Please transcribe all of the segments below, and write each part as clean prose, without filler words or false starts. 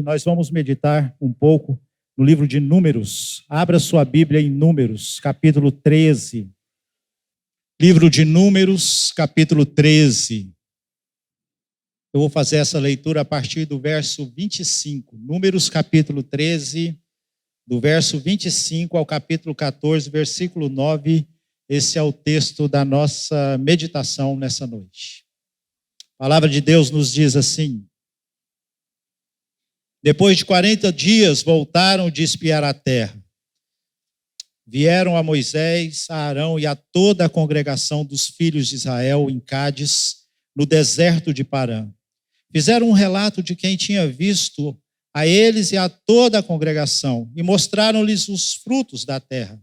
nós vamos meditar um pouco no livro de Números. Abra sua Bíblia em Números, capítulo 13. Livro de Números, capítulo 13. Eu vou fazer essa leitura a partir do verso 25. Números, capítulo 13, do verso 25 ao capítulo 14, versículo 9. Esse é o texto da nossa meditação nessa noite. A palavra de Deus nos diz assim: depois de 40 dias voltaram de espiar a terra. Vieram a Moisés, a Arão e a toda a congregação dos filhos de Israel em Cádiz, no deserto de Parã. Fizeram um relato de quem tinha visto a eles e a toda a congregação, e mostraram-lhes os frutos da terra.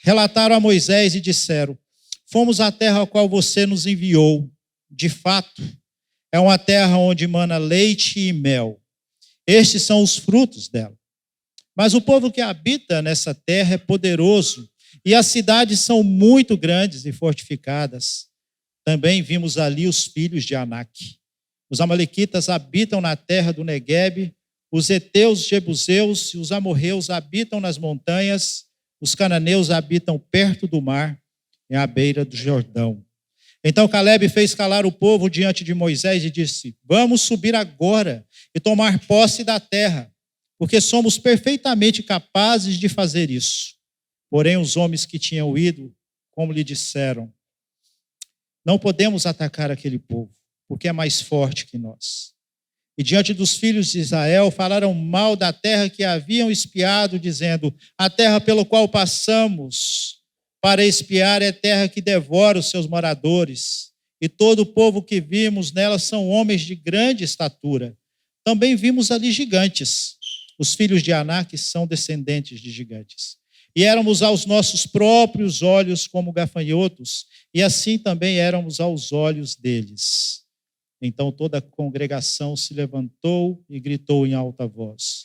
Relataram a Moisés e disseram: fomos à terra a qual você nos enviou. De fato, é uma terra onde mana leite e mel. Estes são os frutos dela. Mas o povo que habita nessa terra é poderoso, e as cidades são muito grandes e fortificadas. Também vimos ali os filhos de Anak. Os amalequitas habitam na terra do Neguebe, os heteus, jebuseus e os amorreus habitam nas montanhas, os cananeus habitam perto do mar, à beira do Jordão. Então Calebe fez calar o povo diante de Moisés e disse: vamos subir agora e tomar posse da terra, porque somos perfeitamente capazes de fazer isso. Porém, os homens que tinham ido, como lhe disseram: não podemos atacar aquele povo, porque é mais forte que nós. E diante dos filhos de Israel falaram mal da terra que haviam espiado, dizendo: a terra pelo qual passamos para espiar é terra que devora os seus moradores, e todo o povo que vimos nela são homens de grande estatura. Também vimos ali gigantes. Os filhos de Anak são descendentes de gigantes. E éramos aos nossos próprios olhos como gafanhotos, e assim também éramos aos olhos deles. Então toda a congregação se levantou e gritou em alta voz.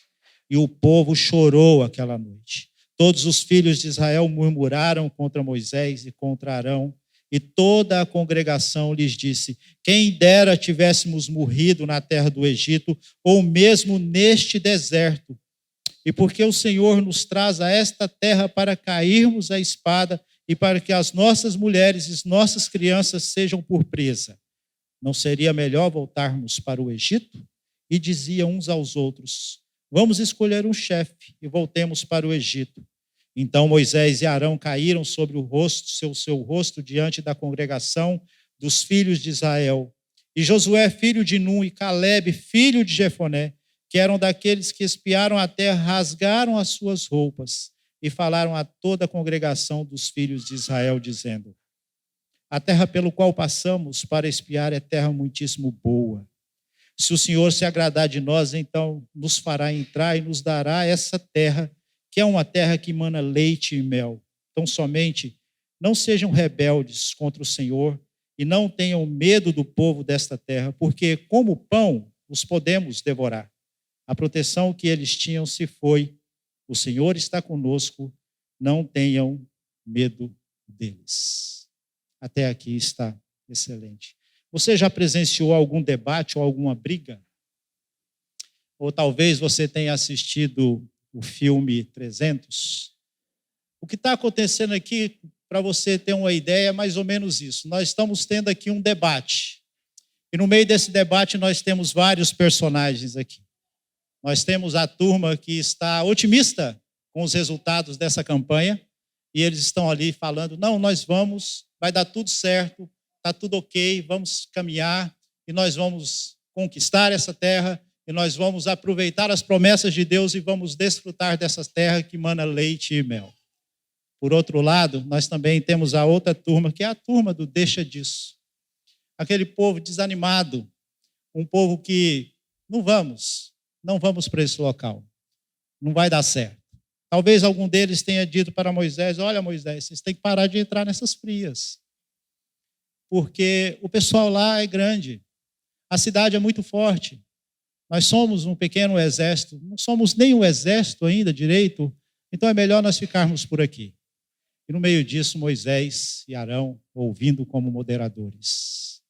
E o povo chorou aquela noite. Todos os filhos de Israel murmuraram contra Moisés e contra Arão, e toda a congregação lhes disse: quem dera tivéssemos morrido na terra do Egito, ou mesmo neste deserto. E porque o Senhor nos traz a esta terra para cairmos à espada e para que as nossas mulheres e nossas crianças sejam por presa, não seria melhor voltarmos para o Egito? E diziam uns aos outros: vamos escolher um chefe e voltemos para o Egito. Então Moisés e Arão caíram sobre o rosto, seu rosto diante da congregação dos filhos de Israel. E Josué, filho de Nun, e Calebe, filho de Jefoné, que eram daqueles que espiaram a terra, rasgaram as suas roupas e falaram a toda a congregação dos filhos de Israel, dizendo: a terra pelo qual passamos para espiar é terra muitíssimo boa. Se o Senhor se agradar de nós, então nos fará entrar e nos dará essa terra, que é uma terra que mana leite e mel. Então somente não sejam rebeldes contra o Senhor e não tenham medo do povo desta terra, porque como pão os podemos devorar. A proteção que eles tinham se foi. O Senhor está conosco, não tenham medo deles. Até aqui está excelente. Você já presenciou algum debate ou alguma briga? Ou talvez você tenha assistido o filme 300? O que está acontecendo aqui, para você ter uma ideia, é mais ou menos isso. Nós estamos tendo aqui um debate. E no meio desse debate nós temos vários personagens aqui. Nós temos a turma que está otimista com os resultados dessa campanha, e eles estão ali falando: não, nós vamos, vai dar tudo certo, está tudo ok, vamos caminhar, e nós vamos conquistar essa terra, e nós vamos aproveitar as promessas de Deus e vamos desfrutar dessa terra que mana leite e mel. Por outro lado, nós também temos a outra turma, que é a turma do deixa disso. Aquele povo desanimado, um povo que não vamos para esse local, não vai dar certo. Talvez algum deles tenha dito para Moisés: olha, Moisés, vocês têm que parar de entrar nessas frias, porque o pessoal lá é grande, a cidade é muito forte, nós somos um pequeno exército, não somos nem um exército ainda direito, então é melhor nós ficarmos por aqui. E no meio disso, Moisés e Arão ouvindo como moderadores.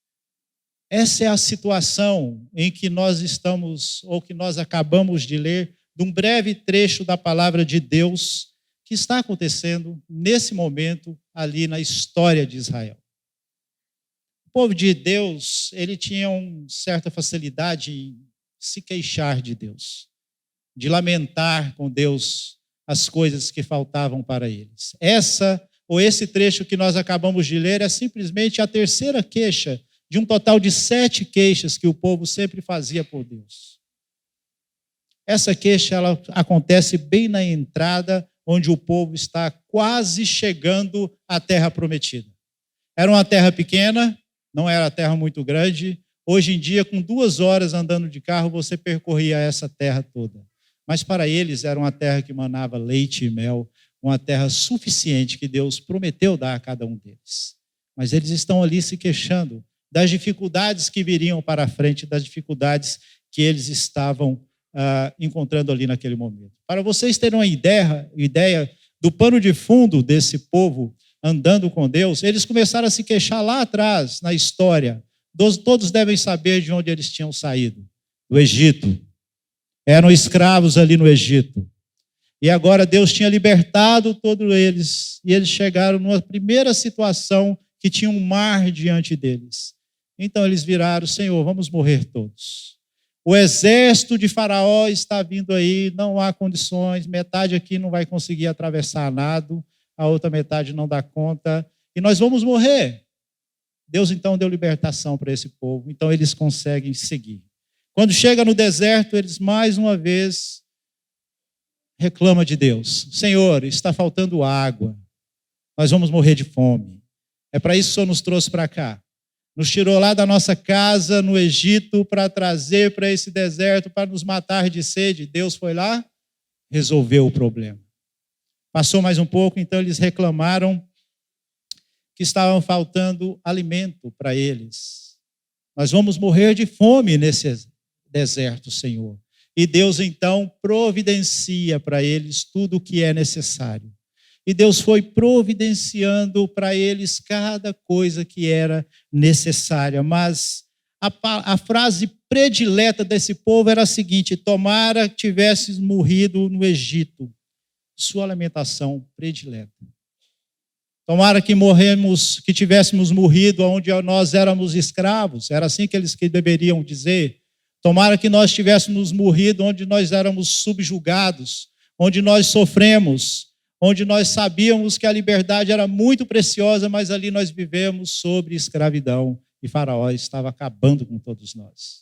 Essa é a situação em que nós estamos, ou que nós acabamos de ler, de um breve trecho da palavra de Deus que está acontecendo nesse momento ali na história de Israel. O povo de Deus, ele tinha uma certa facilidade em se queixar de Deus, de lamentar com Deus as coisas que faltavam para eles. Esse trecho que nós acabamos de ler é simplesmente a terceira queixa de um total de 7 queixas que o povo sempre fazia por Deus. Essa queixa ela acontece bem na entrada, onde o povo está quase chegando à terra prometida. Era uma terra pequena, não era terra muito grande. Hoje em dia, com 2 horas andando de carro, você percorria essa terra toda. Mas para eles era uma terra que manava leite e mel, uma terra suficiente que Deus prometeu dar a cada um deles. Mas eles estão ali se queixando das dificuldades que viriam para a frente, das dificuldades que eles estavam encontrando ali naquele momento. Para vocês terem uma ideia do pano de fundo desse povo andando com Deus, eles começaram a se queixar lá atrás, na história. Todos devem saber de onde eles tinham saído. Do Egito. Eram escravos ali no Egito. E agora Deus tinha libertado todos eles. E eles chegaram numa primeira situação que tinha um mar diante deles. Então eles viraram: Senhor, vamos morrer todos. O exército de Faraó está vindo aí, não há condições, metade aqui não vai conseguir atravessar nado, a outra metade não dá conta, e nós vamos morrer. Deus então deu libertação para esse povo, então eles conseguem seguir. Quando chega no deserto, eles mais uma vez reclamam de Deus: Senhor, está faltando água, nós vamos morrer de fome. É para isso que o Senhor nos trouxe para cá. Nos tirou lá da nossa casa no Egito para trazer para esse deserto, para nos matar de sede. Deus foi lá, resolveu o problema. Passou mais um pouco, então eles reclamaram que estavam faltando alimento para eles. Nós vamos morrer de fome nesse deserto, Senhor. E Deus então providencia para eles tudo o que é necessário. E Deus foi providenciando para eles cada coisa que era necessária. Mas a frase predileta desse povo era a seguinte: tomara que tivesses morrido no Egito. Sua lamentação predileta. Tomara que tivéssemos morrido onde nós éramos escravos. Era assim que eles deveriam dizer. Tomara que nós tivéssemos morrido onde nós éramos subjugados, onde nós sofremos, onde nós sabíamos que a liberdade era muito preciosa, mas ali nós vivemos sobre escravidão e Faraó estava acabando com todos nós.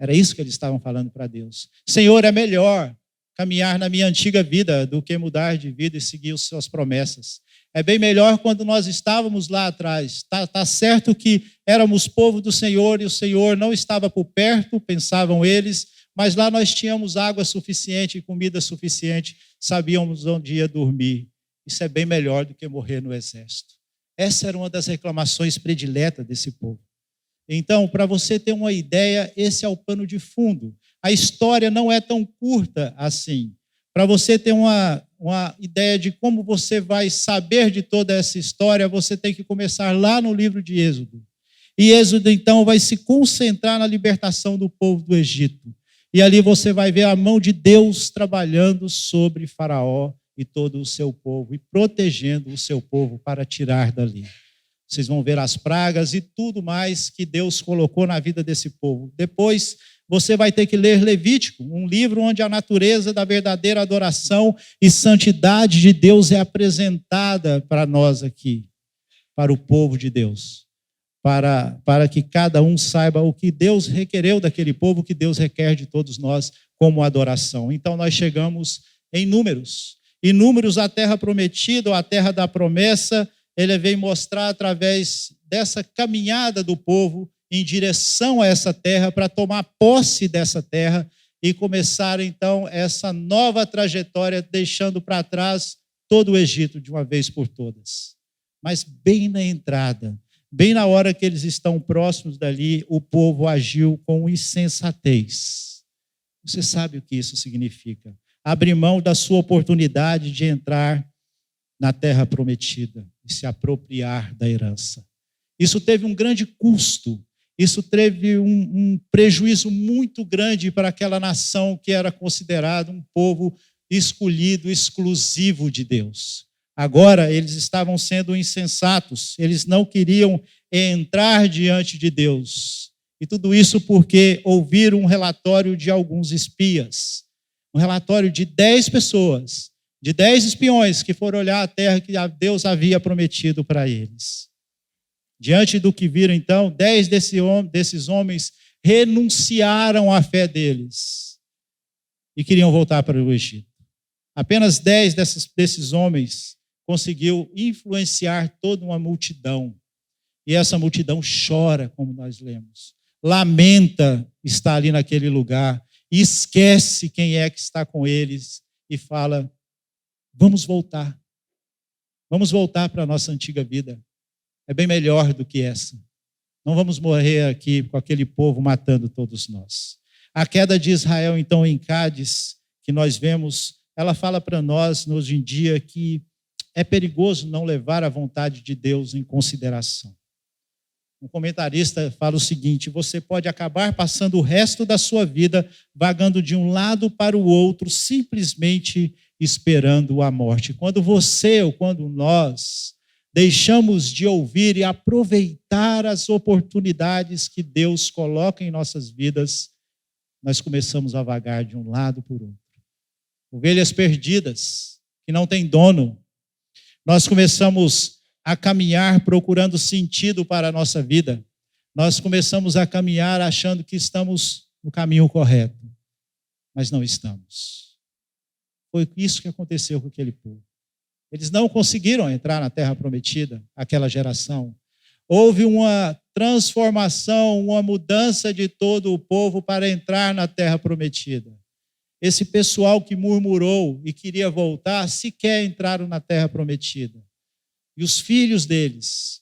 Era isso que eles estavam falando para Deus. Senhor, é melhor caminhar na minha antiga vida do que mudar de vida e seguir as suas promessas. É bem melhor quando nós estávamos lá atrás. Tá certo que éramos povo do Senhor e o Senhor não estava por perto, pensavam eles, mas lá nós tínhamos água suficiente e comida suficiente, sabíamos onde ia dormir. Isso é bem melhor do que morrer no exército. Essa era uma das reclamações prediletas desse povo. Então, para você ter uma ideia, esse é o pano de fundo. A história não é tão curta assim. Para você ter uma ideia de como você vai saber de toda essa história, você tem que começar lá no livro de Êxodo. E Êxodo, então, vai se concentrar na libertação do povo do Egito. E ali você vai ver a mão de Deus trabalhando sobre Faraó e todo o seu povo, e protegendo o seu povo para tirar dali. Vocês vão ver as pragas e tudo mais que Deus colocou na vida desse povo. Depois você vai ter que ler Levítico, um livro onde a natureza da verdadeira adoração e santidade de Deus é apresentada para nós aqui, para o povo de Deus. Para que cada um saiba o que Deus requereu daquele povo, o que Deus requer de todos nós como adoração. Então nós chegamos em Números. E Números, a terra prometida, ou a terra da promessa, ele vem mostrar através dessa caminhada do povo em direção a essa terra, para tomar posse dessa terra e começar então essa nova trajetória, deixando para trás todo o Egito de uma vez por todas. Mas bem na entrada, bem na hora que eles estão próximos dali, o povo agiu com insensatez. Você sabe o que isso significa? Abrir mão da sua oportunidade de entrar na terra prometida e se apropriar da herança. Isso teve um grande custo. Isso teve um prejuízo muito grande para aquela nação que era considerada um povo escolhido, exclusivo de Deus. Agora eles estavam sendo insensatos, eles não queriam entrar diante de Deus. E tudo isso porque ouviram um relatório de alguns espias, um relatório de 10 pessoas, de 10 espiões que foram olhar a terra que Deus havia prometido para eles. Diante do que viram, então, 10 desses homens renunciaram à fé deles e queriam voltar para o Egito. Apenas 10 desses homens conseguiu influenciar toda uma multidão. E essa multidão chora, como nós lemos. Lamenta estar ali naquele lugar. E esquece quem é que está com eles e fala, vamos voltar. Vamos voltar para a nossa antiga vida. É bem melhor do que essa. Não vamos morrer aqui com aquele povo matando todos nós. A queda de Israel, então, em Cádiz, que nós vemos, ela fala para nós, hoje em dia, que é perigoso não levar a vontade de Deus em consideração. Um comentarista fala o seguinte, você pode acabar passando o resto da sua vida vagando de um lado para o outro, simplesmente esperando a morte. Quando você ou quando nós deixamos de ouvir e aproveitar as oportunidades que Deus coloca em nossas vidas, nós começamos a vagar de um lado para o outro. Ovelhas perdidas, que não têm dono. Nós começamos a caminhar procurando sentido para a nossa vida. Nós começamos a caminhar achando que estamos no caminho correto, mas não estamos. Foi isso que aconteceu com aquele povo. Eles não conseguiram entrar na terra prometida, aquela geração. Houve uma transformação, uma mudança de todo o povo para entrar na terra prometida. Esse pessoal que murmurou e queria voltar, sequer entraram na terra prometida. E os filhos deles,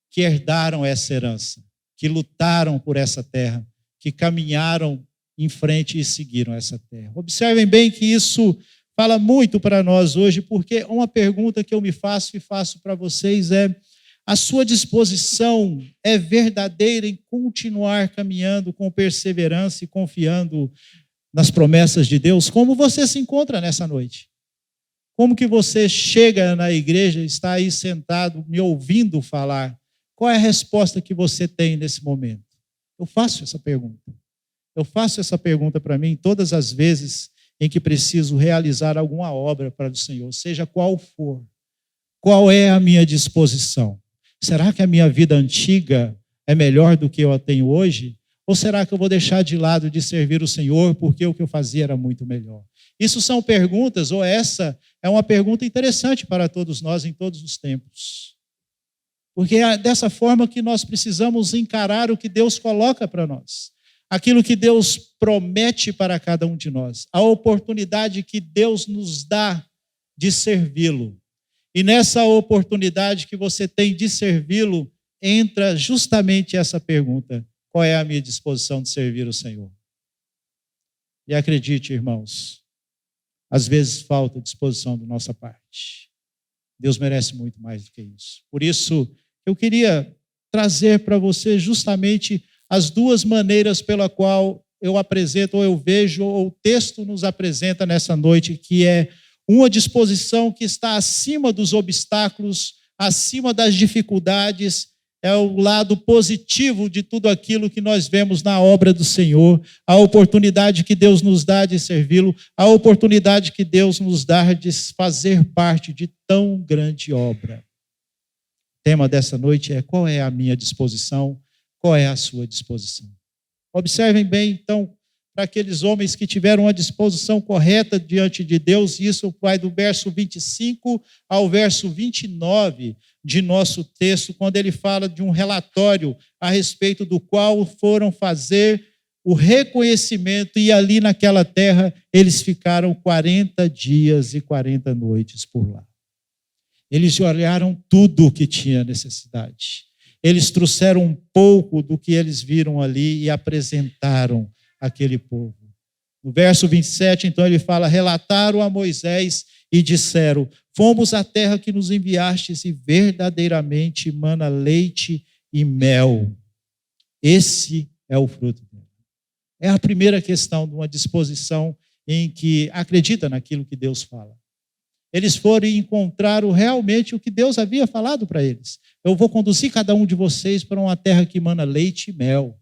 que herdaram essa herança, que lutaram por essa terra, que caminharam em frente e seguiram essa terra. Observem bem que isso fala muito para nós hoje, porque uma pergunta que eu me faço e faço para vocês é: a sua disposição é verdadeira em continuar caminhando com perseverança e confiando nas promessas de Deus? Como você se encontra nessa noite? Como que você chega na igreja, está aí sentado, me ouvindo falar? Qual é a resposta que você tem nesse momento? Eu faço essa pergunta. Eu faço essa pergunta para mim todas as vezes em que preciso realizar alguma obra para o Senhor, seja qual for. Qual é a minha disposição? Será que a minha vida antiga é melhor do que eu a tenho hoje? Ou será que eu vou deixar de lado de servir o Senhor porque o que eu fazia era muito melhor? Isso são perguntas, ou essa é uma pergunta interessante para todos nós em todos os tempos. Porque é dessa forma que nós precisamos encarar o que Deus coloca para nós. Aquilo que Deus promete para cada um de nós. A oportunidade que Deus nos dá de servi-lo. E nessa oportunidade que você tem de servi-lo, entra justamente essa pergunta: qual é a minha disposição de servir o Senhor? E acredite, irmãos, às vezes falta disposição da nossa parte. Deus merece muito mais do que isso. Por isso, eu queria trazer para você justamente as duas maneiras pela qual eu apresento, ou eu vejo, ou o texto nos apresenta nessa noite, que é uma disposição que está acima dos obstáculos, acima das dificuldades, é o lado positivo de tudo aquilo que nós vemos na obra do Senhor, a oportunidade que Deus nos dá de servi-lo, a oportunidade que Deus nos dá de fazer parte de tão grande obra. O tema dessa noite é: qual é a minha disposição? Qual é a sua disposição? Observem bem, então, para aqueles homens que tiveram uma disposição correta diante de Deus, isso vai do verso 25 ao verso 29 de nosso texto, quando ele fala de um relatório a respeito do qual foram fazer o reconhecimento, e ali naquela terra eles ficaram 40 dias e 40 noites por lá. Eles olharam tudo o que tinha necessidade. Eles trouxeram um pouco do que eles viram ali e apresentaram àquele povo. No verso 27, então, ele fala: relataram a Moisés e disseram: fomos à terra que nos enviastes e verdadeiramente mana leite e mel. Esse é o fruto dela. É a primeira questão de uma disposição em que acredita naquilo que Deus fala. Eles foram e encontraram realmente o que Deus havia falado para eles. Eu vou conduzir cada um de vocês para uma terra que emana leite e mel.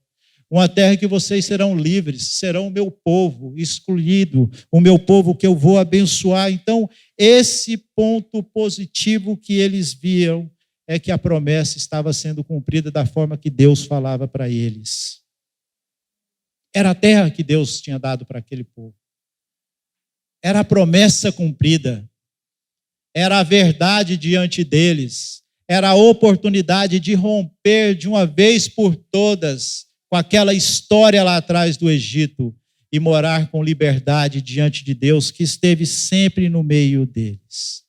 Uma terra que vocês serão livres, serão o meu povo escolhido, o meu povo que eu vou abençoar. Então, esse ponto positivo que eles viam é que a promessa estava sendo cumprida da forma que Deus falava para eles. Era a terra que Deus tinha dado para aquele povo. Era a promessa cumprida. Era a verdade diante deles. Era a oportunidade de romper de uma vez por todas com aquela história lá atrás do Egito e morar com liberdade diante de Deus, que esteve sempre no meio deles.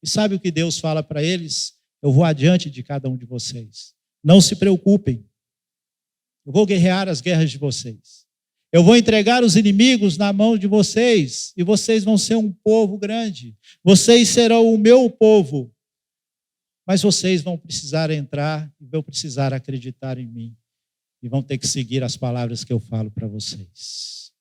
E sabe o que Deus fala para eles? Eu vou adiante de cada um de vocês. Não se preocupem. Eu vou guerrear as guerras de vocês. Eu vou entregar os inimigos na mão de vocês e vocês vão ser um povo grande. Vocês serão o meu povo. Mas vocês vão precisar entrar e vão precisar acreditar em mim. E vão ter que seguir as palavras que eu falo para vocês.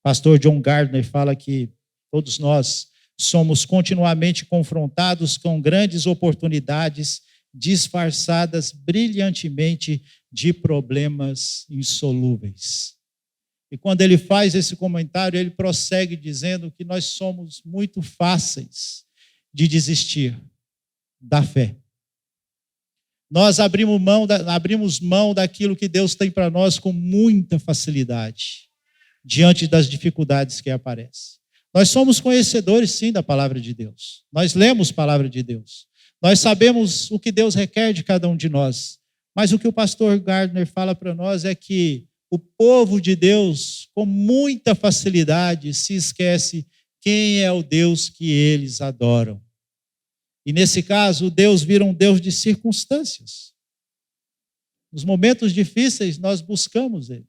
Pastor John Gardner fala que todos nós somos continuamente confrontados com grandes oportunidades disfarçadas brilhantemente de problemas insolúveis. E quando ele faz esse comentário, ele prossegue dizendo que nós somos muito fáceis de desistir da fé. Nós abrimos mão daquilo que Deus tem para nós com muita facilidade, diante das dificuldades que aparecem. Nós somos conhecedores, sim, da palavra de Deus. Nós lemos a palavra de Deus. Nós sabemos o que Deus requer de cada um de nós. Mas o que o pastor Gardner fala para nós é que o povo de Deus, com muita facilidade, se esquece quem é o Deus que eles adoram. E nesse caso, Deus vira um Deus de circunstâncias. Nos momentos difíceis, nós buscamos Ele.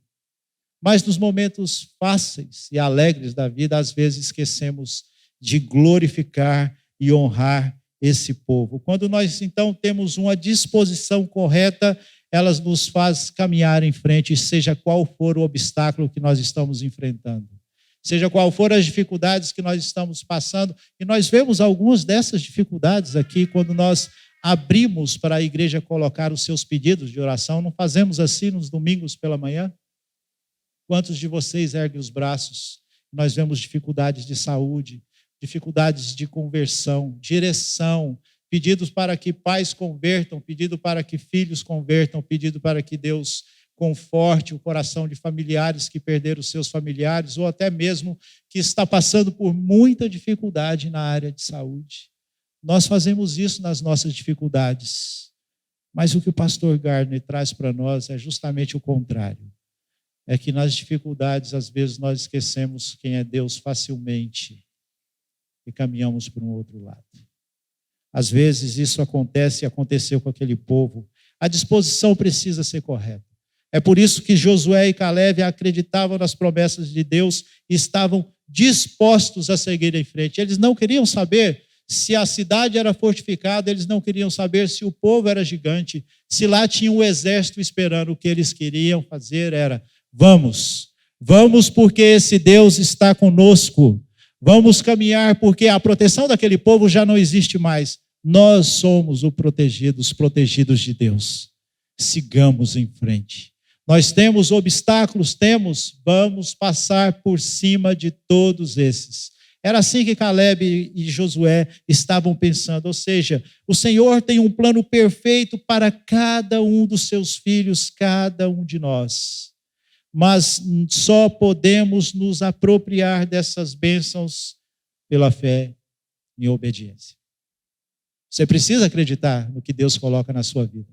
Mas nos momentos fáceis e alegres da vida, às vezes esquecemos de glorificar e honrar esse povo. Quando nós, então, temos uma disposição correta, elas nos faz caminhar em frente, seja qual for o obstáculo que nós estamos enfrentando. Seja qual for as dificuldades que nós estamos passando, e nós vemos algumas dessas dificuldades aqui quando nós abrimos para a igreja colocar os seus pedidos de oração. Não fazemos assim nos domingos pela manhã? Quantos de vocês erguem os braços? Nós vemos dificuldades de saúde, dificuldades de conversão, direção, pedidos para que pais convertam, pedido para que filhos convertam, pedido para que Deus conforte o coração de familiares que perderam seus familiares, ou até mesmo que está passando por muita dificuldade na área de saúde. Nós fazemos isso nas nossas dificuldades. Mas o que o pastor Gardner traz para nós é justamente o contrário. É que nas dificuldades, às vezes, nós esquecemos quem é Deus facilmente e caminhamos para um outro lado. Às vezes isso acontece e aconteceu com aquele povo. A disposição precisa ser correta. É por isso que Josué e Caleb acreditavam nas promessas de Deus e estavam dispostos a seguir em frente. Eles não queriam saber se a cidade era fortificada, eles não queriam saber se o povo era gigante, se lá tinha um exército esperando. O que eles queriam fazer era: vamos porque esse Deus está conosco. Vamos caminhar porque a proteção daquele povo já não existe mais. Nós somos os protegidos de Deus. Sigamos em frente. Nós temos obstáculos, vamos passar por cima de todos esses. Era assim que Caleb e Josué estavam pensando, ou seja, o Senhor tem um plano perfeito para cada um dos seus filhos, cada um de nós. Mas só podemos nos apropriar dessas bênçãos pela fé e obediência. Você precisa acreditar no que Deus coloca na sua vida.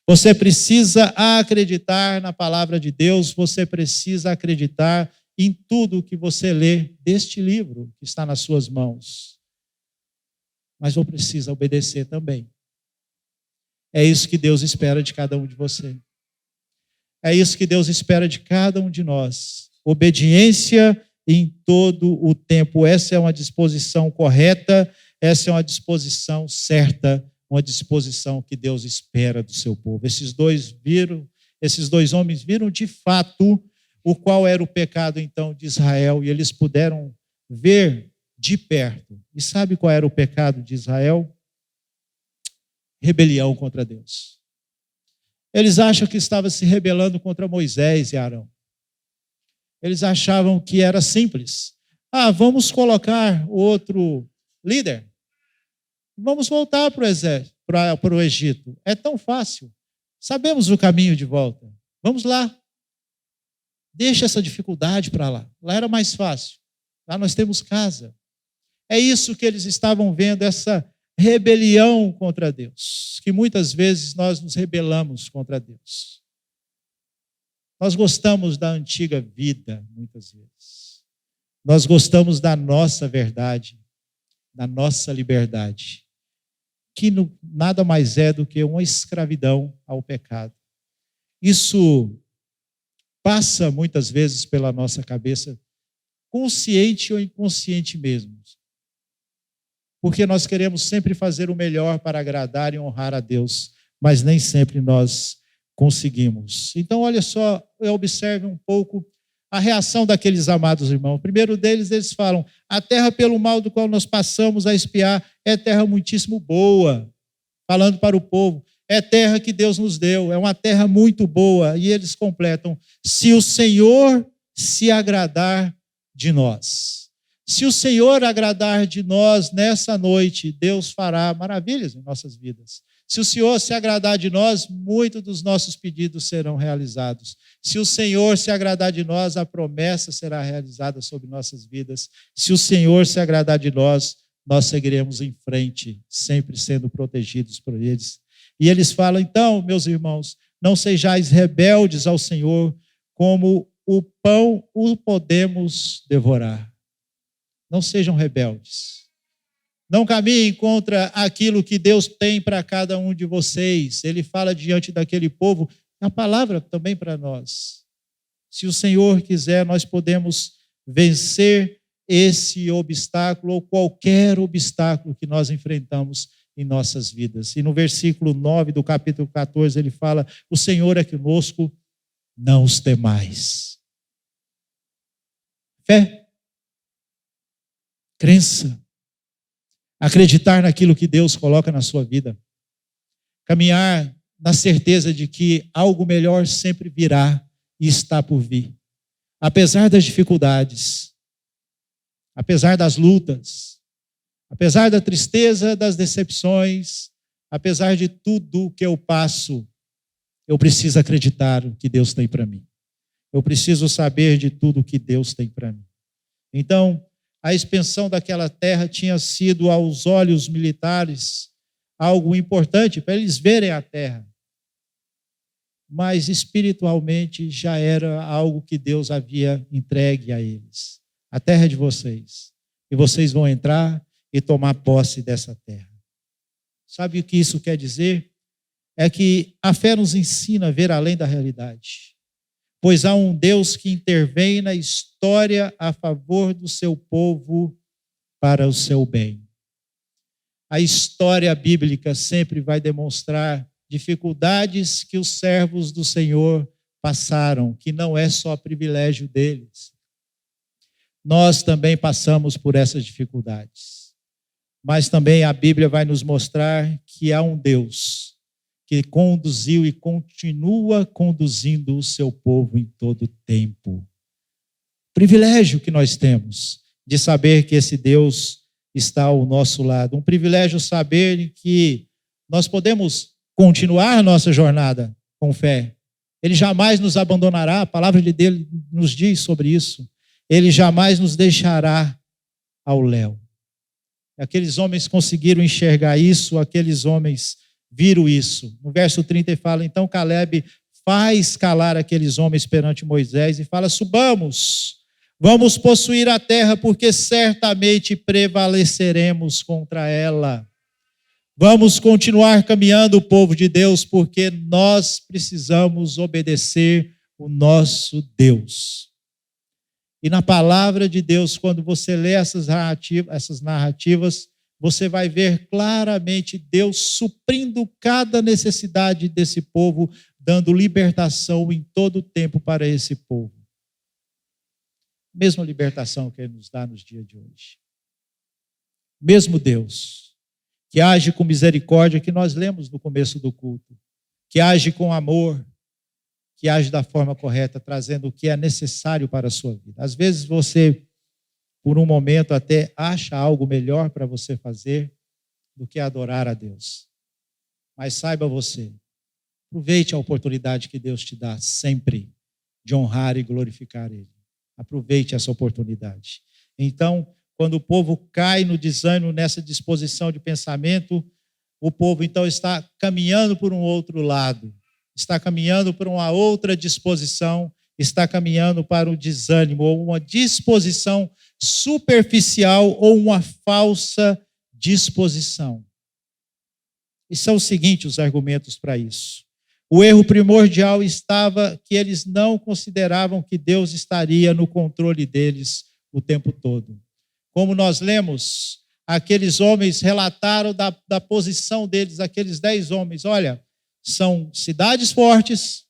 Você precisa acreditar na palavra de Deus, você precisa acreditar em tudo que você lê deste livro que está nas suas mãos. Mas você precisa obedecer também. É isso que Deus espera de cada um de você. É isso que Deus espera de cada um de nós. Obediência em todo o tempo. Essa é uma disposição correta, essa é uma disposição certa, uma disposição que Deus espera do seu povo. Esses dois viram esses dois homens viram de fato o qual era o pecado então de Israel e eles puderam ver de perto. E sabe qual era o pecado de Israel? Rebelião contra Deus. Eles acham que estava se rebelando contra Moisés e Arão. Eles achavam que era simples. Vamos colocar outro líder. Vamos voltar para o exército, para o Egito. É tão fácil. Sabemos o caminho de volta. Vamos lá. Deixa essa dificuldade para lá. Lá era mais fácil. Lá nós temos casa. É isso que eles estavam vendo, essa rebelião contra Deus. Que muitas vezes nós nos rebelamos contra Deus. Nós gostamos da antiga vida, muitas vezes. Nós gostamos da nossa verdade, da nossa liberdade, que nada mais é do que uma escravidão ao pecado. Isso passa muitas vezes pela nossa cabeça, consciente ou inconsciente mesmo. Porque nós queremos sempre fazer o melhor para agradar e honrar a Deus, mas nem sempre nós conseguimos. Então, olha só, observe um pouco a reação daqueles amados irmãos. O primeiro deles, eles falam: a terra pelo mal do qual nós passamos a espiar é terra muitíssimo boa. Falando para o povo, é terra que Deus nos deu, é uma terra muito boa. E eles completam: se o Senhor se agradar de nós. Se o Senhor agradar de nós nessa noite, Deus fará maravilhas em nossas vidas. Se o Senhor se agradar de nós, muitos dos nossos pedidos serão realizados. Se o Senhor se agradar de nós, a promessa será realizada sobre nossas vidas. Se o Senhor se agradar de nós, nós seguiremos em frente, sempre sendo protegidos por eles. E eles falam: então, meus irmãos, não sejais rebeldes ao Senhor, como o pão o podemos devorar. Não sejam rebeldes. Não caminhem contra aquilo que Deus tem para cada um de vocês. Ele fala diante daquele povo, a palavra também para nós. Se o Senhor quiser, nós podemos vencer esse obstáculo ou qualquer obstáculo que nós enfrentamos em nossas vidas. E no versículo 9 do capítulo 14, ele fala: o Senhor é conosco, não os temais. Fé, crença, acreditar naquilo que Deus coloca na sua vida, caminhar na certeza de que algo melhor sempre virá e está por vir. Apesar das dificuldades, apesar das lutas, apesar da tristeza, das decepções, apesar de tudo que eu passo, eu preciso acreditar no que Deus tem para mim. Eu preciso saber de tudo que Deus tem para mim. Então, a expansão daquela terra tinha sido, aos olhos militares, algo importante para eles verem a terra. Mas espiritualmente já era algo que Deus havia entregue a eles. A terra é de vocês. E vocês vão entrar e tomar posse dessa terra. Sabe o que isso quer dizer? É que a fé nos ensina a ver além da realidade. Pois há um Deus que intervém na história a favor do seu povo para o seu bem. A história bíblica sempre vai demonstrar dificuldades que os servos do Senhor passaram, que não é só privilégio deles. Nós também passamos por essas dificuldades. Mas também a Bíblia vai nos mostrar que há um Deus que conduziu e continua conduzindo o seu povo em todo o tempo. Privilégio que nós temos de saber que esse Deus está ao nosso lado. Um privilégio saber que nós podemos continuar nossa jornada com fé. Ele jamais nos abandonará, a palavra de Deus nos diz sobre isso. Ele jamais nos deixará ao léu. Aqueles homens conseguiram enxergar isso, aqueles homens viram isso. No verso 30 ele fala: então Caleb faz calar aqueles homens perante Moisés e fala: subamos, vamos possuir a terra, porque certamente prevaleceremos contra ela. Vamos continuar caminhando, o povo de Deus, porque nós precisamos obedecer o nosso Deus. E na palavra de Deus, quando você lê essas narrativas, você vai ver claramente Deus suprindo cada necessidade desse povo, dando libertação em todo o tempo para esse povo. Mesma libertação que Ele nos dá nos dias de hoje. Mesmo Deus, que age com misericórdia, que nós lemos no começo do culto, que age com amor, que age da forma correta, trazendo o que é necessário para a sua vida. Às vezes você, por um momento, até acha algo melhor para você fazer do que adorar a Deus. Mas saiba você, aproveite a oportunidade que Deus te dá sempre de honrar e glorificar Ele. Aproveite essa oportunidade. Então, quando o povo cai no desânimo, nessa disposição de pensamento, o povo então está caminhando por um outro lado, está caminhando por uma outra disposição, está caminhando para o desânimo, ou uma disposição superficial, ou uma falsa disposição. E são os seguintes os argumentos para isso. O erro primordial estava que eles não consideravam que Deus estaria no controle deles o tempo todo. Como nós lemos, aqueles homens relataram da posição deles, aqueles 10 homens. Olha, são cidades fortes,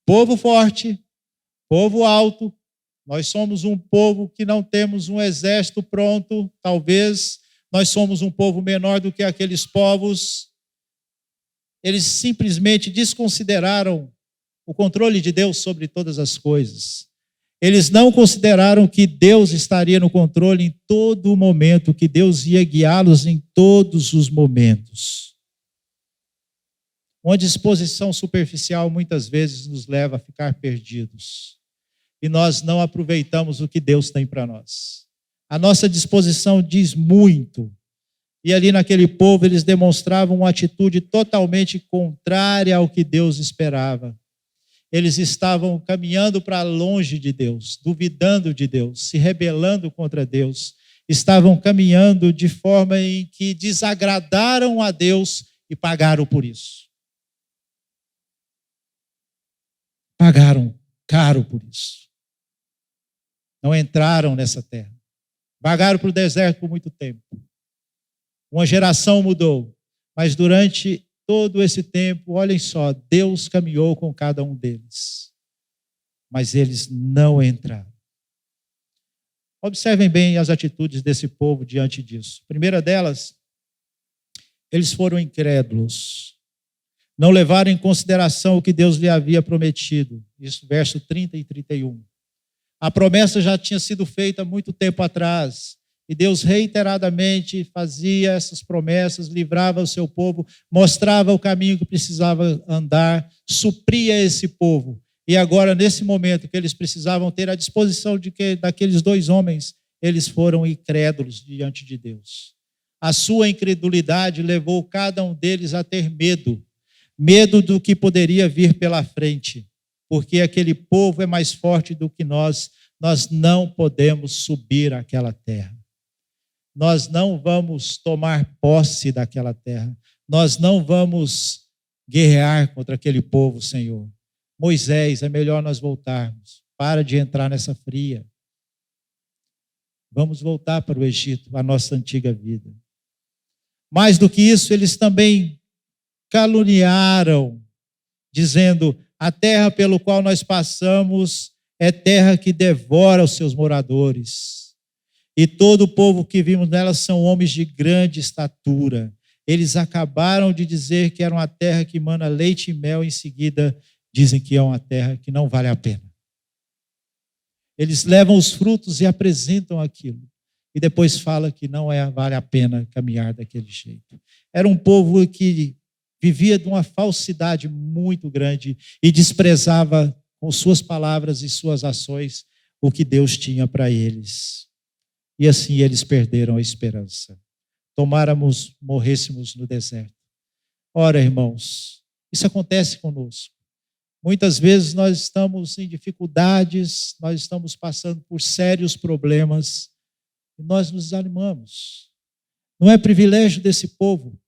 povo forte, povo alto. Nós somos um povo que não temos um exército pronto, talvez nós somos um povo menor do que aqueles povos. Eles simplesmente desconsideraram o controle de Deus sobre todas as coisas. Eles não consideraram que Deus estaria no controle em todo momento, que Deus ia guiá-los em todos os momentos. Uma disposição superficial muitas vezes nos leva a ficar perdidos. E nós não aproveitamos o que Deus tem para nós. A nossa disposição diz muito. E ali naquele povo eles demonstravam uma atitude totalmente contrária ao que Deus esperava. Eles estavam caminhando para longe de Deus, duvidando de Deus, se rebelando contra Deus. Estavam caminhando de forma em que desagradaram a Deus e pagaram por isso. Pagaram caro por isso. Não entraram nessa terra. Vagaram para o deserto por muito tempo. Uma geração mudou, mas durante todo esse tempo, olhem só, Deus caminhou com cada um deles, mas eles não entraram. Observem bem as atitudes desse povo diante disso. A primeira delas, eles foram incrédulos, não levaram em consideração o que Deus lhe havia prometido. Isso, verso 30 e 31. A promessa já tinha sido feita há muito tempo atrás. E Deus reiteradamente fazia essas promessas, livrava o seu povo, mostrava o caminho que precisava andar, supria esse povo. E agora, nesse momento que eles precisavam ter a disposição daqueles 2 homens, eles foram incrédulos diante de Deus. A sua incredulidade levou cada um deles a ter medo. Medo do que poderia vir pela frente. Porque aquele povo é mais forte do que nós. Nós não podemos subir àquela terra. Nós não vamos tomar posse daquela terra. Nós não vamos guerrear contra aquele povo, Senhor. Moisés, é melhor nós voltarmos. Para de entrar nessa fria. Vamos voltar para o Egito, a nossa antiga vida. Mais do que isso, eles também caluniaram, dizendo: a terra pelo qual nós passamos é terra que devora os seus moradores. E todo o povo que vimos nela são homens de grande estatura. Eles acabaram de dizer que era uma terra que emana leite e mel, em seguida dizem que é uma terra que não vale a pena. Eles levam os frutos e apresentam aquilo. E depois fala que não vale a pena caminhar daquele jeito. Era um povo que vivia de uma falsidade muito grande e desprezava com suas palavras e suas ações o que Deus tinha para eles. E assim eles perderam a esperança. Morrêssemos no deserto. Ora, irmãos, isso acontece conosco. Muitas vezes nós estamos em dificuldades, nós estamos passando por sérios problemas e nós nos desanimamos. Não é privilégio desse povo,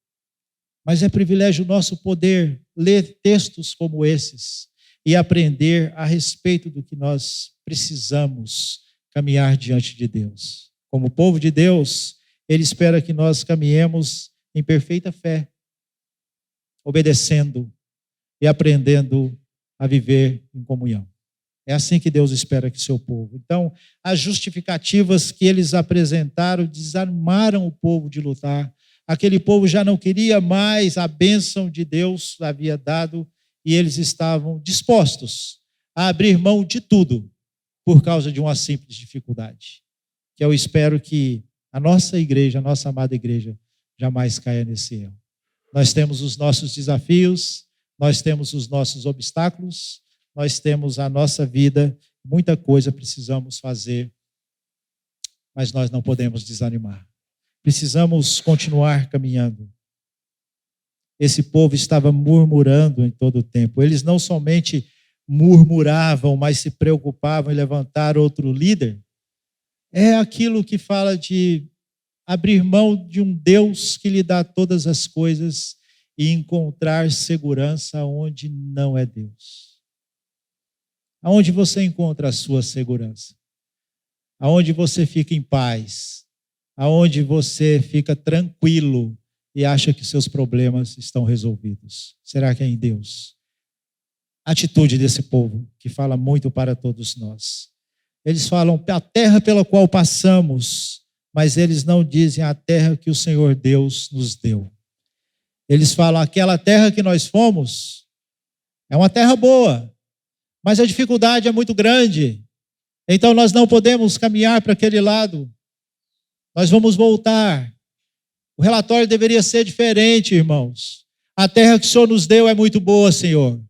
mas é privilégio nosso poder ler textos como esses e aprender a respeito do que nós precisamos caminhar diante de Deus. Como povo de Deus, Ele espera que nós caminhemos em perfeita fé, obedecendo. e aprendendo a viver em comunhão. É assim que Deus espera que seu povo. Então, as justificativas que eles apresentaram desarmaram o povo de lutar. Aquele povo já não queria mais a bênção de Deus havia dado e eles estavam dispostos a abrir mão de tudo por causa de uma simples dificuldade. Que eu espero que a nossa igreja, a nossa amada igreja, jamais caia nesse erro. Nós temos os nossos desafios, nós temos os nossos obstáculos, nós temos a nossa vida, muita coisa precisamos fazer, mas nós não podemos desanimar. Precisamos continuar caminhando. Esse povo estava murmurando em todo o tempo. Eles não somente murmuravam, mas se preocupavam em levantar outro líder. É aquilo que fala de abrir mão de um Deus que lhe dá todas as coisas e encontrar segurança onde não é Deus. Aonde você encontra a sua segurança? Aonde você fica em paz? Aonde você fica tranquilo e acha que seus problemas estão resolvidos? Será que é em Deus? A atitude desse povo, que fala muito para todos nós. Eles falam a terra pela qual passamos, mas eles não dizem a terra que o Senhor Deus nos deu. Eles falam aquela terra que nós fomos é uma terra boa, mas a dificuldade é muito grande. Então nós não podemos caminhar para aquele lado. Nós vamos voltar. O relatório deveria ser diferente, irmãos. A terra que o Senhor nos deu é muito boa, Senhor.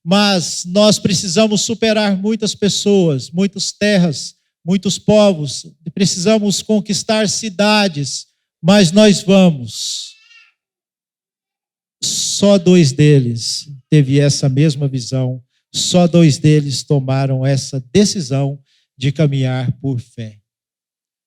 Mas nós precisamos superar muitas pessoas, muitas terras, muitos povos. Precisamos conquistar cidades, mas nós vamos. Só 2 deles teve essa mesma visão. Só 2 deles tomaram essa decisão de caminhar por fé.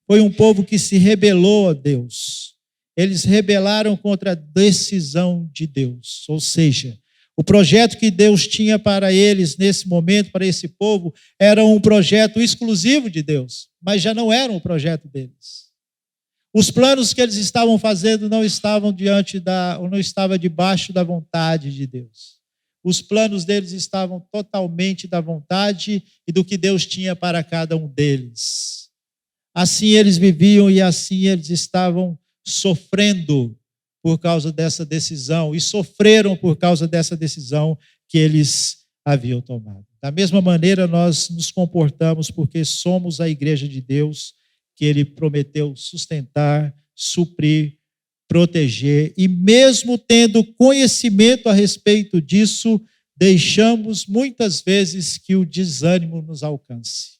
Foi um povo que se rebelou a Deus. Eles rebelaram contra a decisão de Deus. Ou seja, o projeto que Deus tinha para eles nesse momento, para esse povo, era um projeto exclusivo de Deus, mas já não era um projeto deles. Os planos que eles estavam fazendo não estavam debaixo da vontade de Deus. Os planos deles estavam totalmente da vontade e do que Deus tinha para cada um deles. Assim eles viviam e assim eles estavam sofrendo por causa dessa decisão e sofreram por causa dessa decisão que eles haviam tomado. Da mesma maneira nós nos comportamos porque somos a igreja de Deus que Ele prometeu sustentar, suprir, proteger, e mesmo tendo conhecimento a respeito disso, deixamos muitas vezes que o desânimo nos alcance.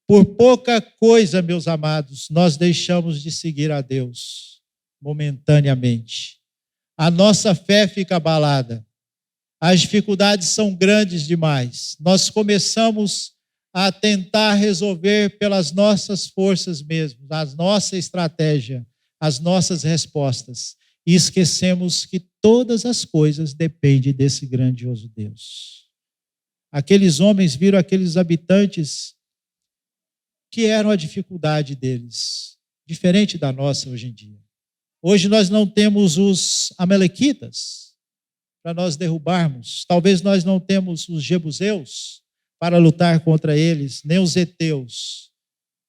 Por pouca coisa, meus amados, nós deixamos de seguir a Deus momentaneamente. A nossa fé fica abalada. As dificuldades são grandes demais. Nós começamos a tentar resolver pelas nossas forças mesmo, a nossa estratégia, as nossas respostas. E esquecemos que todas as coisas dependem desse grandioso Deus. Aqueles homens viram aqueles habitantes que eram a dificuldade deles, diferente da nossa hoje em dia. Hoje nós não temos os amalequitas para nós derrubarmos. Talvez nós não temos os jebuseus para lutar contra eles, nem os heteus.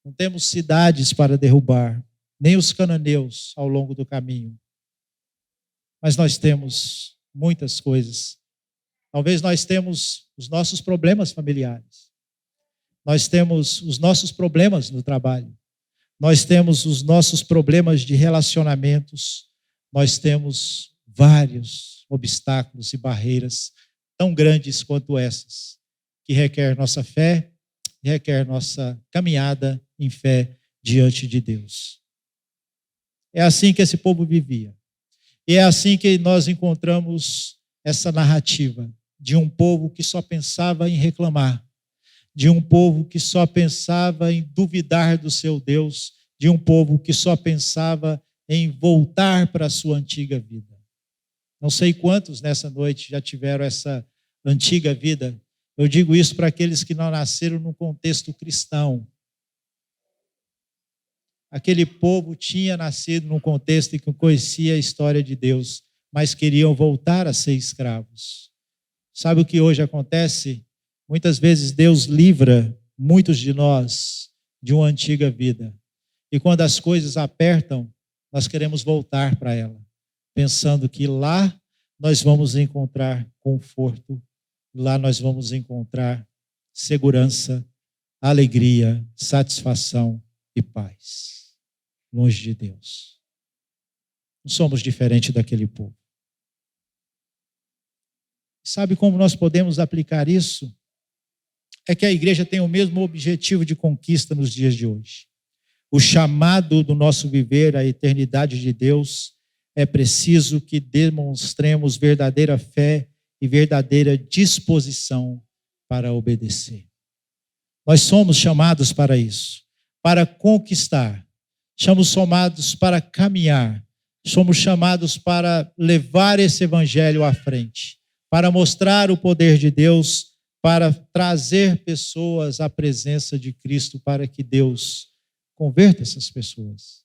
Não temos cidades para derrubar, nem os cananeus ao longo do caminho. Mas nós temos muitas coisas. Talvez nós temos os nossos problemas familiares. Nós temos os nossos problemas no trabalho. Nós temos os nossos problemas de relacionamentos. Nós temos vários obstáculos e barreiras tão grandes quanto essas, que requer nossa fé, requer nossa caminhada em fé diante de Deus. É assim que esse povo vivia. E é assim que nós encontramos essa narrativa de um povo que só pensava em reclamar, de um povo que só pensava em duvidar do seu Deus, de um povo que só pensava em voltar para a sua antiga vida. Não sei quantos nessa noite já tiveram essa antiga vida. Eu digo isso para aqueles que não nasceram num contexto cristão. Aquele povo tinha nascido num contexto em que conhecia a história de Deus, mas queriam voltar a ser escravos. Sabe o que hoje acontece? Muitas vezes Deus livra muitos de nós de uma antiga vida. E quando as coisas apertam, nós queremos voltar para ela, pensando que lá nós vamos encontrar conforto, lá nós vamos encontrar segurança, alegria, satisfação e paz. Longe de Deus. Não somos diferentes daquele povo. Sabe como nós podemos aplicar isso? É que a igreja tem o mesmo objetivo de conquista nos dias de hoje. O chamado do nosso viver à eternidade de Deus é preciso que demonstremos verdadeira fé e verdadeira disposição para obedecer. Nós somos chamados para isso, para conquistar. Somos chamados para caminhar. Somos chamados para levar esse evangelho à frente, para mostrar o poder de Deus, para trazer pessoas à presença de Cristo, para que Deus converta essas pessoas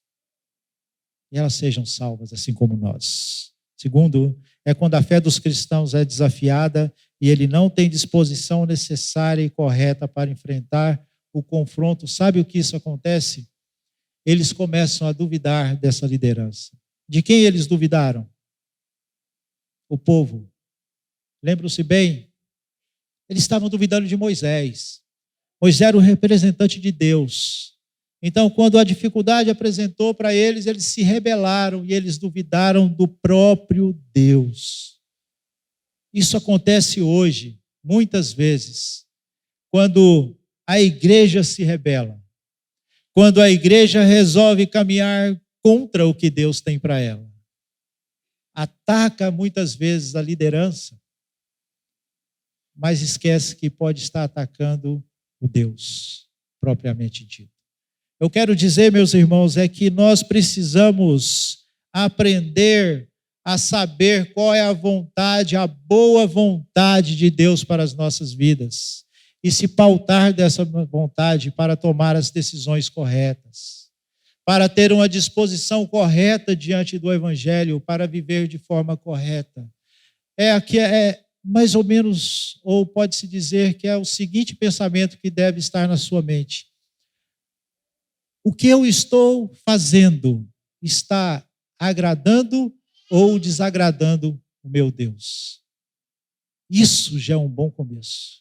e elas sejam salvas, assim como nós. Segundo, é quando a fé dos cristãos é desafiada e ele não tem disposição necessária e correta para enfrentar o confronto. Sabe o que isso acontece? Eles começam a duvidar dessa liderança. De quem eles duvidaram? O povo. Lembram-se bem? Eles estavam duvidando de Moisés. Moisés era o representante de Deus. Então, quando a dificuldade apresentou para eles, eles se rebelaram e eles duvidaram do próprio Deus. Isso acontece hoje, muitas vezes, quando a igreja se rebela, quando a igreja resolve caminhar contra o que Deus tem para ela. Ataca muitas vezes a liderança, mas esquece que pode estar atacando o Deus propriamente dito. Eu quero dizer, meus irmãos, é que nós precisamos aprender a saber qual é a vontade, a boa vontade de Deus para as nossas vidas e se pautar dessa vontade para tomar as decisões corretas, para ter uma disposição correta diante do Evangelho, para viver de forma correta. É mais ou menos, ou pode-se dizer que é o seguinte pensamento que deve estar na sua mente. O que eu estou fazendo está agradando ou desagradando o meu Deus? Isso já é um bom começo.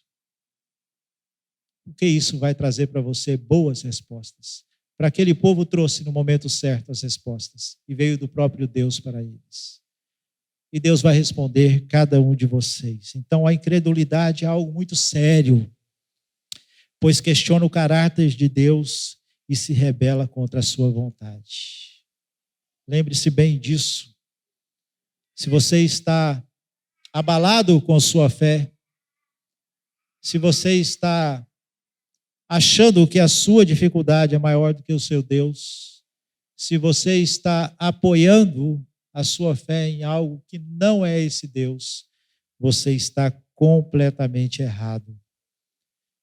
Porque isso vai trazer para você boas respostas. Para aquele povo trouxe no momento certo as respostas e veio do próprio Deus para eles. E Deus vai responder cada um de vocês. Então a incredulidade é algo muito sério, pois questiona o caráter de Deus e se rebela contra a sua vontade. Lembre-se bem disso. Se você está abalado com a sua fé, se você está achando que a sua dificuldade é maior do que o seu Deus, se você está apoiando a sua fé em algo que não é esse Deus, você está completamente errado.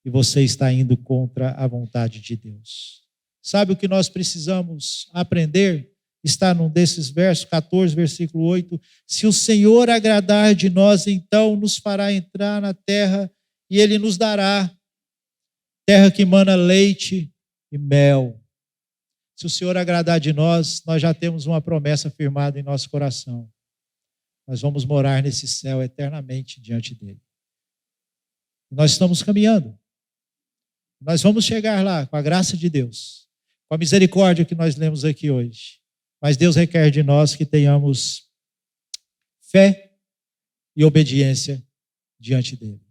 E você está indo contra a vontade de Deus. Sabe o que nós precisamos aprender? Está num desses versos, 14, versículo 8. Se o Senhor agradar de nós, então nos fará entrar na terra e Ele nos dará terra que mana leite e mel. Se o Senhor agradar de nós, nós já temos uma promessa firmada em nosso coração. Nós vamos morar nesse céu eternamente diante dele. Nós estamos caminhando. Nós vamos chegar lá com a graça de Deus, com a misericórdia que nós lemos aqui hoje. Mas Deus requer de nós que tenhamos fé e obediência diante dele.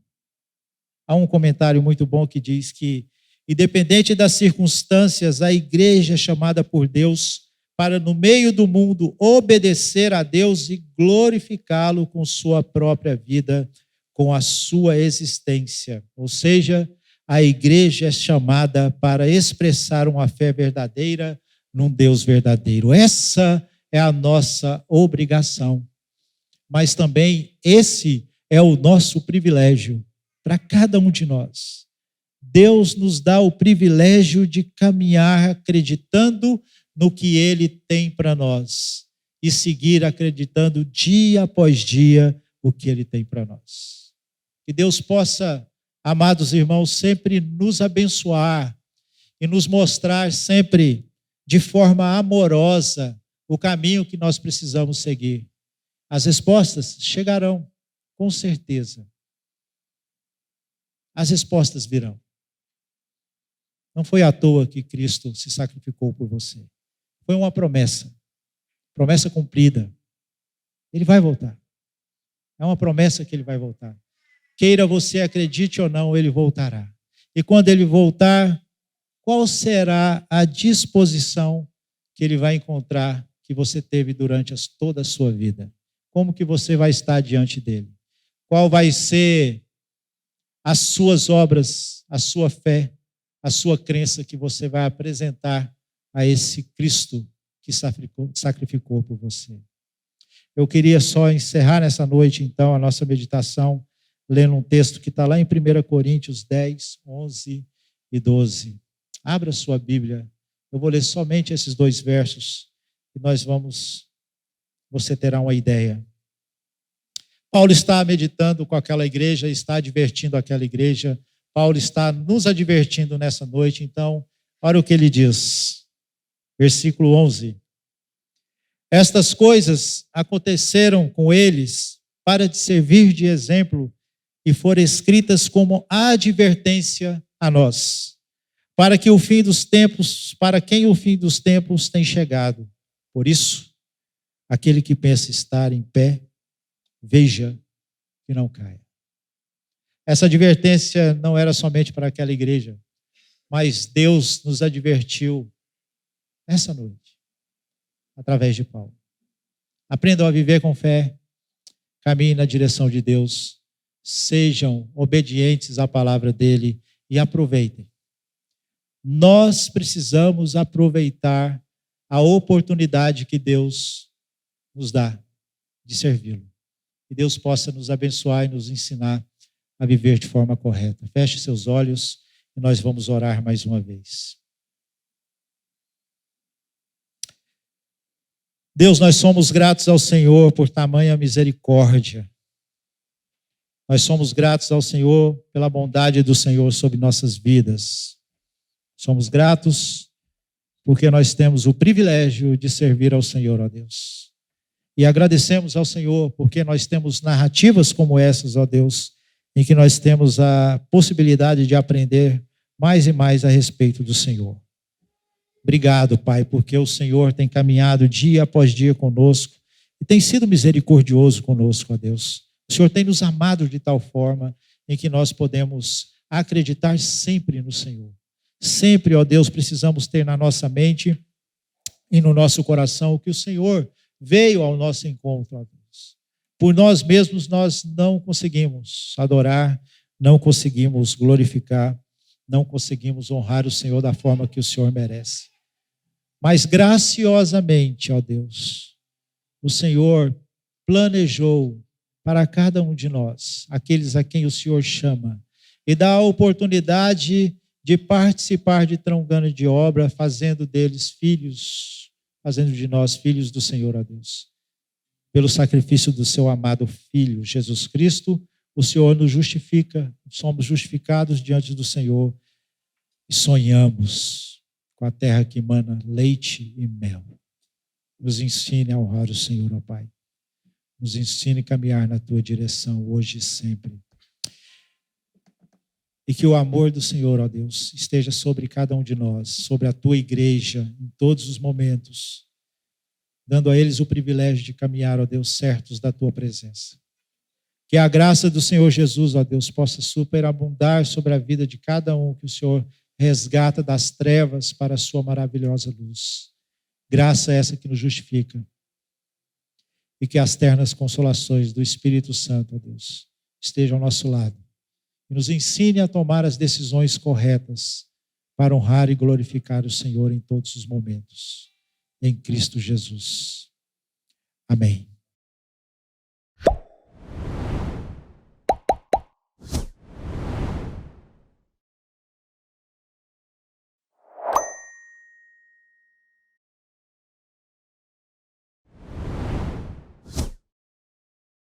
Há um comentário muito bom que diz que, independente das circunstâncias, a igreja é chamada por Deus para, no meio do mundo, obedecer a Deus e glorificá-lo com sua própria vida, com a sua existência. Ou seja, a igreja é chamada para expressar uma fé verdadeira num Deus verdadeiro. Essa é a nossa obrigação. Mas também esse é o nosso privilégio para cada um de nós. Deus nos dá o privilégio de caminhar acreditando no que Ele tem para nós e seguir acreditando dia após dia o que Ele tem para nós. Que Deus possa, amados irmãos, sempre nos abençoar e nos mostrar sempre de forma amorosa o caminho que nós precisamos seguir. As respostas chegarão, com certeza. As respostas virão. Não foi à toa que Cristo se sacrificou por você. Foi uma promessa cumprida. Ele vai voltar. É uma promessa que ele vai voltar. Queira você acredite ou não, ele voltará. E quando ele voltar, qual será a disposição que ele vai encontrar que você teve durante toda a sua vida? Como que você vai estar diante dele? Qual vai ser as suas obras, a sua fé, a sua crença que você vai apresentar a esse Cristo que sacrificou por você? Eu queria só encerrar nessa noite, então, a nossa meditação, lendo um texto que está lá em 1 Coríntios 10, 11 e 12. Abra sua Bíblia. Eu vou ler somente esses 2 versos e você terá uma ideia. Paulo está meditando com aquela igreja, está advertindo aquela igreja. Paulo está nos advertindo nessa noite. Então, olha o que ele diz. Versículo 11. Estas coisas aconteceram com eles para te servir de exemplo e foram escritas como advertência a nós, para quem o fim dos tempos tem chegado. Por isso, aquele que pensa estar em pé, veja que não caia. Essa advertência não era somente para aquela igreja, mas Deus nos advertiu essa noite, através de Paulo. Aprendam a viver com fé, caminhem na direção de Deus, sejam obedientes à palavra dele e aproveitem. Nós precisamos aproveitar a oportunidade que Deus nos dá de servi-lo. Que Deus possa nos abençoar e nos ensinar a viver de forma correta. Feche seus olhos e nós vamos orar mais uma vez. Deus, nós somos gratos ao Senhor por tamanha misericórdia. Nós somos gratos ao Senhor pela bondade do Senhor sobre nossas vidas. Somos gratos porque nós temos o privilégio de servir ao Senhor, ó Deus. E agradecemos ao Senhor porque nós temos narrativas como essas, ó Deus, em que nós temos a possibilidade de aprender mais e mais a respeito do Senhor. Obrigado, Pai, porque o Senhor tem caminhado dia após dia conosco e tem sido misericordioso conosco, ó Deus. O Senhor tem nos amado de tal forma em que nós podemos acreditar sempre no Senhor. Sempre, ó Deus, precisamos ter na nossa mente e no nosso coração o que o Senhor veio ao nosso encontro, ó Deus. Por nós mesmos nós não conseguimos adorar, não conseguimos glorificar, não conseguimos honrar o Senhor da forma que o Senhor merece. Mas graciosamente, ó Deus, o Senhor planejou para cada um de nós, aqueles a quem o Senhor chama, e dá a oportunidade de participar de tão grande obra, fazendo deles filhos, fazendo de nós filhos do Senhor, ó Deus. Pelo sacrifício do seu amado Filho, Jesus Cristo, o Senhor nos justifica, somos justificados diante do Senhor e sonhamos com a terra que emana leite e mel. Nos ensine a honrar o Senhor, ó Pai. Nos ensine a caminhar na tua direção hoje e sempre. E que o amor do Senhor, ó Deus, esteja sobre cada um de nós, sobre a tua igreja, em todos os momentos, dando a eles o privilégio de caminhar, ó Deus, certos da tua presença. Que a graça do Senhor Jesus, ó Deus, possa superabundar sobre a vida de cada um que o Senhor resgata das trevas para a sua maravilhosa luz. Graça essa que nos justifica. E que as ternas consolações do Espírito Santo, ó Deus, estejam ao nosso lado. E nos ensine a tomar as decisões corretas para honrar e glorificar o Senhor em todos os momentos. Em Cristo Jesus. Amém.